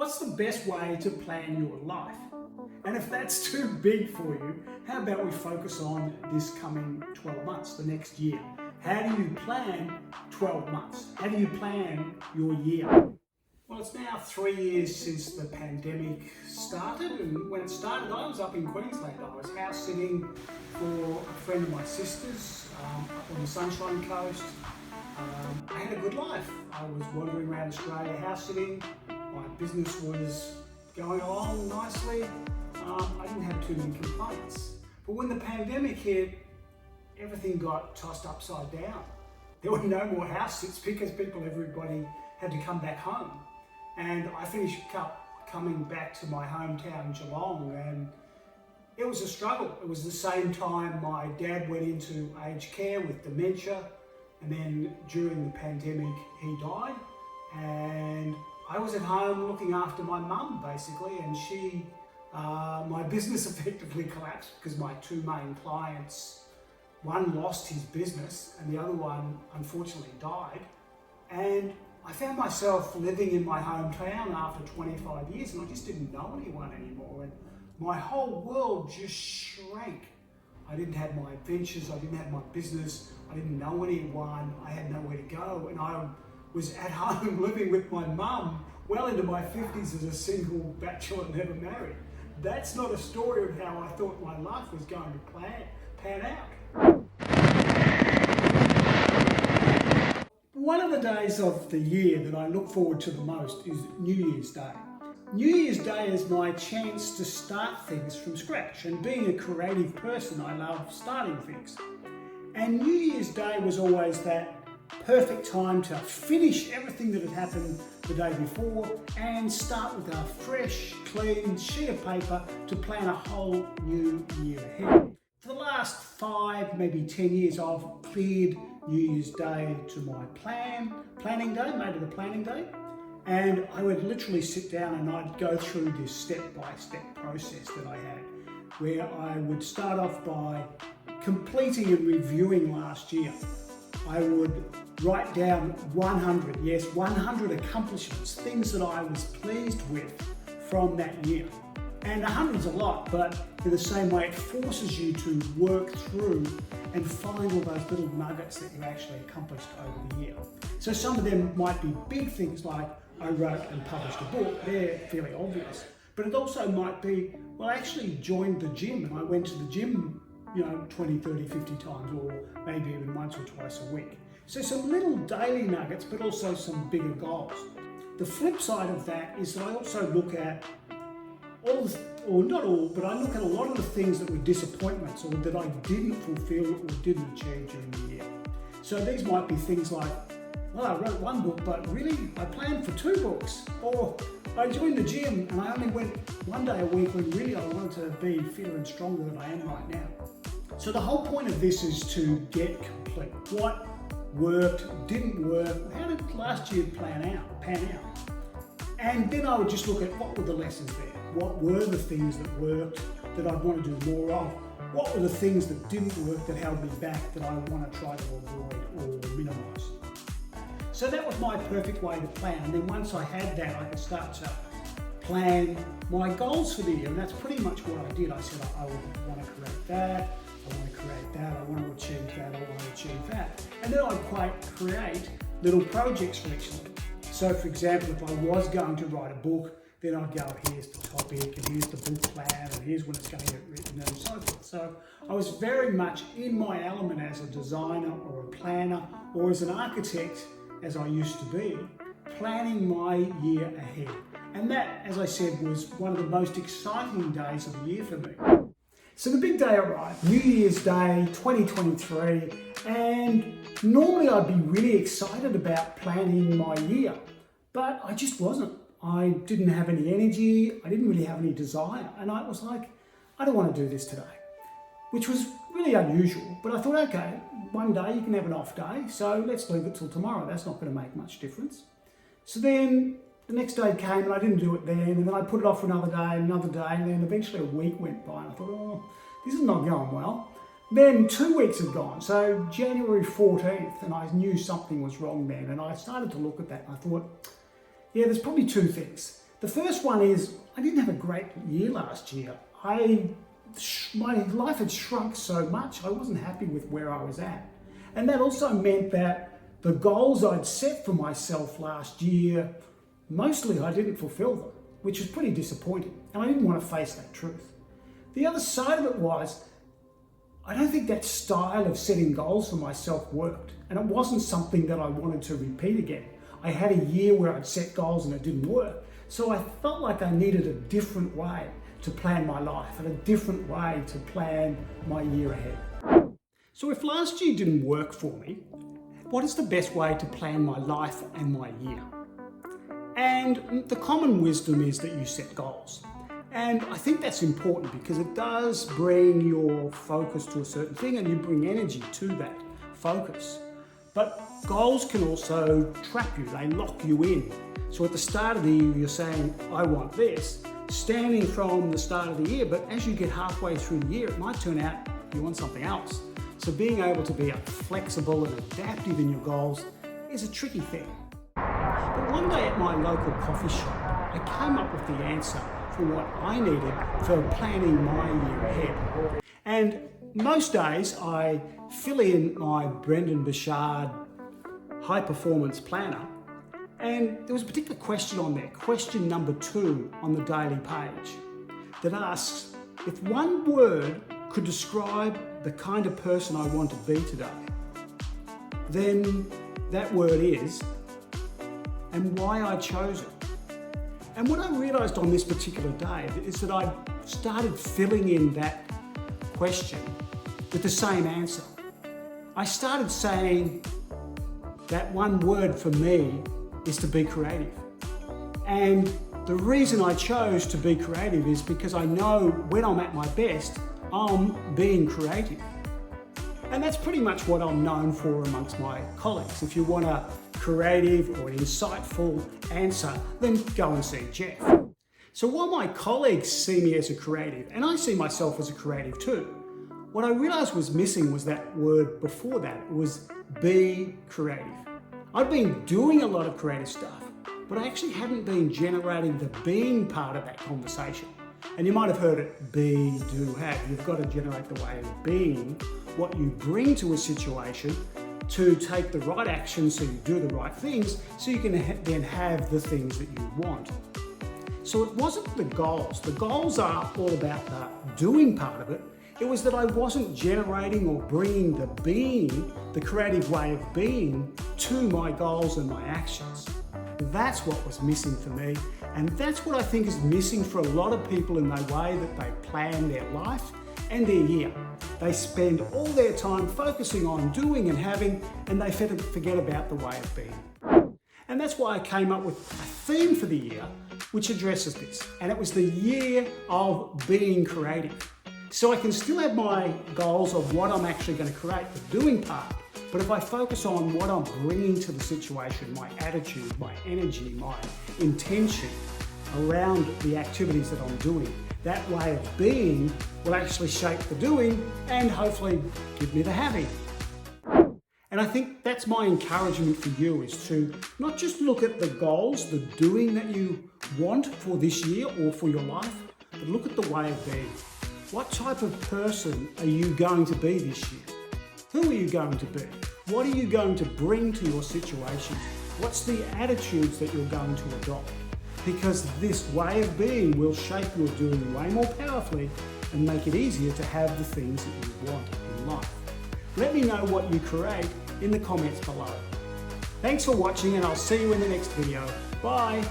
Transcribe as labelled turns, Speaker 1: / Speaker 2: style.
Speaker 1: What's the best way to plan your life? And if that's too big for you, how about we focus on this coming 12 months, the next year? How do you plan 12 months? How do you plan your year? Well, it's now 3 years since the pandemic started, and when it started, I was up in Queensland. I was house sitting for a friend of my sister's up on the Sunshine Coast. I had a good life. I was wandering around Australia house sitting. My business was going along nicely. I didn't have too many complaints. But when the pandemic hit, everything got tossed upside down. There were no more house sits because everybody had to come back home. And I finished up coming back to my hometown, Geelong, and it was a struggle. It was the same time my dad went into aged care with dementia, and then during the pandemic, he died. And I was at home looking after my mum, basically, and my business effectively collapsed because my two main clients, one lost his business and the other one unfortunately died. And I found myself living in my hometown after 25 years, and I just didn't know anyone anymore. And my whole world just shrank. I didn't have my adventures, I didn't have my business, I didn't know anyone, I had nowhere to go, and I was at home living with my mum well into my 50s as a single bachelor, never married. That's not a story of how I thought my life was going to pan out. One of the days of the year that I look forward to the most is New Year's Day. New Year's Day is my chance to start things from scratch, and being a creative person, I love starting things. And New Year's Day was always that perfect time to finish everything that had happened the day before and start with a fresh, clean sheet of paper to plan a whole new year ahead. For the last 5, maybe 10 years, I've cleared New Year's Day to my planning day, made it a planning day. And I would literally sit down and I'd go through this step-by-step process that I had, where I would start off by completing and reviewing last year. I would write down 100 accomplishments, things that I was pleased with from that year. And 100's a lot, but in the same way, it forces you to work through and find all those little nuggets that you actually accomplished over the year. So some of them might be big things like I wrote and published a book. They're fairly obvious. But it also might be, well, I actually joined the gym and I went to the gym 20, 30, 50 times, or maybe even once or twice a week. So some little daily nuggets, but also some bigger goals. The flip side of that is that I also look at not all, but I look at a lot of the things that were disappointments or that I didn't fulfill or didn't achieve during the year. So these might be things like, well, I wrote one book, but really I planned for 2 books. Or I joined the gym and I only went 1 day a week when really I wanted to be fitter and stronger than I am right now. So the whole point of this is to get complete. What worked, didn't work, how did last year pan out? And then I would just look at what were the lessons there? What were the things that worked that I'd want to do more of? What were the things that didn't work that held me back that I want to try to avoid or minimise? So that was my perfect way to plan. And then once I had that, I could start to plan my goals for the year. And that's pretty much what I did. I said, I would want to create that, I want to create that, I want to achieve that, I want to achieve that. And then I'd create little projects for each of them. So for example, if I was going to write a book, then I'd go, here's the topic, and here's the book plan, and here's when it's going to get written, and so forth. So I was very much in my element as a designer or a planner, or as an architect, as I used to be, planning my year ahead. And that, as I said, was one of the most exciting days of the year for me. So the big day arrived, New Year's Day 2023, and normally I'd be really excited about planning my year, but I just wasn't. I didn't have any energy, I didn't really have any desire, and I was like, I don't want to do this today, which was really unusual. But I thought, okay, one day you can have an off day, so let's leave it till tomorrow. That's not going to make much difference. So then the next day came and I didn't do it then, and then I put it off for another day, and then eventually a week went by, and I thought, oh, this is not going well. Then 2 weeks had gone, so January 14th, and I knew something was wrong then, and I started to look at that, and I thought, yeah, there's probably 2 things. The first one is, I didn't have a great year last year. My life had shrunk so much, I wasn't happy with where I was at. And that also meant that the goals I'd set for myself last year, mostly I didn't fulfill them, which was pretty disappointing. And I didn't want to face that truth. The other side of it was, I don't think that style of setting goals for myself worked. And it wasn't something that I wanted to repeat again. I had a year where I'd set goals and it didn't work. So I felt like I needed a different way to plan my life and a different way to plan my year ahead. So if last year didn't work for me, what is the best way to plan my life and my year? And the common wisdom is that you set goals. And I think that's important because it does bring your focus to a certain thing and you bring energy to that focus. But goals can also trap you, they lock you in. So at the start of the year, you're saying, I want this, standing from the start of the year, but as you get halfway through the year, it might turn out you want something else. So being able to be flexible and adaptive in your goals is a tricky thing. But one day at my local coffee shop, I came up with the answer for what I needed for planning my year ahead. And most days I fill in my Brendan Bouchard high performance planner, and there was a particular question on there, question number 2 on the daily page, that asks, if one word could describe the kind of person I want to be today, then that word is, and why I chose it. And what I realised on this particular day is that I started filling in that question with the same answer. I started saying that one word for me is to be creative. And the reason I chose to be creative is because I know when I'm at my best, I'm being creative. And that's pretty much what I'm known for amongst my colleagues. If you want a creative or insightful answer, then go and see Geoff. So while my colleagues see me as a creative, and I see myself as a creative too, what I realised was missing was that word before that. It was be creative. I'd been doing a lot of creative stuff, but I actually hadn't been generating the being part of that conversation. And you might have heard it, be, do, have. You've got to generate the way of being, what you bring to a situation to take the right action so you do the right things so you can then have the things that you want. So it wasn't the goals. The goals are all about the doing part of it. It was that I wasn't generating or bringing the being, the creative way of being, to my goals and my actions. That's what was missing for me, and that's what I think is missing for a lot of people in the way that they plan their life and their year. They spend all their time focusing on doing and having, and they forget about the way of being. And that's why I came up with a theme for the year which addresses this, and it was the year of being creative. So I can still have my goals of what I'm actually going to create, the doing part, but if I focus on what I'm bringing to the situation, my attitude, my energy, my intention around the activities that I'm doing, that way of being will actually shape the doing and hopefully give me the having. And I think that's my encouragement for you, is to not just look at the goals, the doing that you want for this year or for your life, but look at the way of being. What type of person are you going to be this year? Who are you going to be? What are you going to bring to your situation? What's the attitudes that you're going to adopt? Because this way of being will shape your doing way more powerfully and make it easier to have the things that you want in life. Let me know what you create in the comments below. Thanks for watching, and I'll see you in the next video. Bye.